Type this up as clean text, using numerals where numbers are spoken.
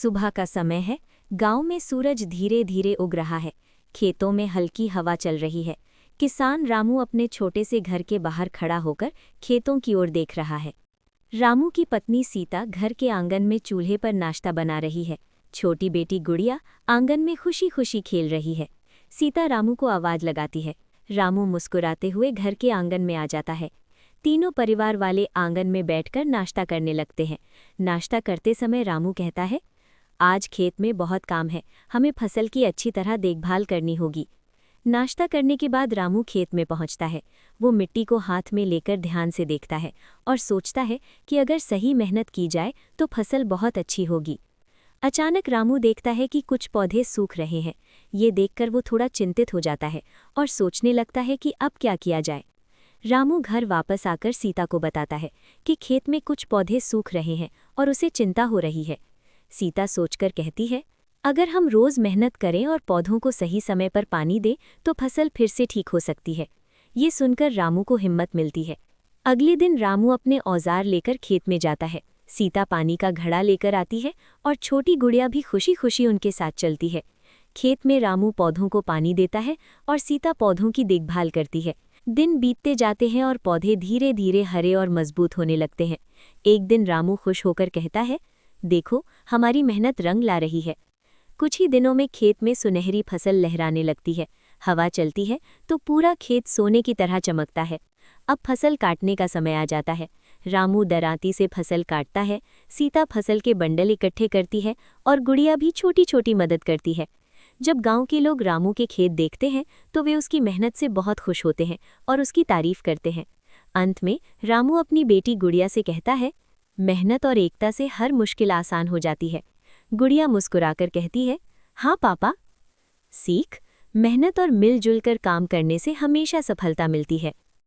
सुबह का समय है। गांव में सूरज धीरे धीरे उग रहा है। खेतों में हल्की हवा चल रही है। किसान रामू अपने छोटे से घर के बाहर खड़ा होकर खेतों की ओर देख रहा है। रामू की पत्नी सीता घर के आंगन में चूल्हे पर नाश्ता बना रही है। छोटी बेटी गुड़िया आंगन में खुशी खुशी खेल रही है। सीता रामू को आवाज लगाती है। रामू मुस्कुराते हुए घर के आंगन में आ जाता है। तीनों परिवार वाले आंगन में बैठकर नाश्ता करने लगते हैं। नाश्ता करते समय रामू कहता है, आज खेत में बहुत काम है, हमें फसल की अच्छी तरह देखभाल करनी होगी। नाश्ता करने के बाद रामू खेत में पहुंचता है। वो मिट्टी को हाथ में लेकर ध्यान से देखता है और सोचता है कि अगर सही मेहनत की जाए तो फसल बहुत अच्छी होगी। अचानक रामू देखता है कि कुछ पौधे सूख रहे हैं। ये देखकर वो थोड़ा चिंतित हो जाता है और सोचने लगता है कि अब क्या किया जाए। रामू घर वापस आकर सीता को बताता है कि खेत में कुछ पौधे सूख रहे हैं और उसे चिंता हो रही है। सीता सोचकर कहती है, अगर हम रोज मेहनत करें और पौधों को सही समय पर पानी दें तो फसल फिर से ठीक हो सकती है। ये सुनकर रामू को हिम्मत मिलती है। अगले दिन रामू अपने औजार लेकर खेत में जाता है। सीता पानी का घड़ा लेकर आती है और छोटी गुड़िया भी खुशी खुशी उनके साथ चलती है। खेत में रामू पौधों को पानी देता है और सीता पौधों की देखभाल करती है। दिन बीतते जाते हैं और पौधे धीरे धीरे हरे और मजबूत होने लगते हैं। एक दिन रामू खुश होकर कहता है, देखो हमारी मेहनत रंग ला रही है। कुछ ही दिनों में खेत में सुनहरी फसल लहराने लगती है। हवा चलती है तो पूरा खेत सोने की तरह चमकता है। अब फसल काटने का समय आ जाता है। रामू दरांती से फसल काटता है। सीता फसल के बंडल इकट्ठे करती है और गुड़िया भी छोटी छोटी मदद करती है। जब गांव के लोग रामू के खेत देखते हैं तो वे उसकी मेहनत से बहुत खुश होते हैं और उसकी तारीफ करते हैं। अंत में रामू अपनी बेटी गुड़िया से कहता है, मेहनत और एकता से हर मुश्किल आसान हो जाती है। गुड़िया मुस्कुराकर कहती है, हाँ पापा। सीख, मेहनत और मिलजुल कर काम करने से हमेशा सफलता मिलती है।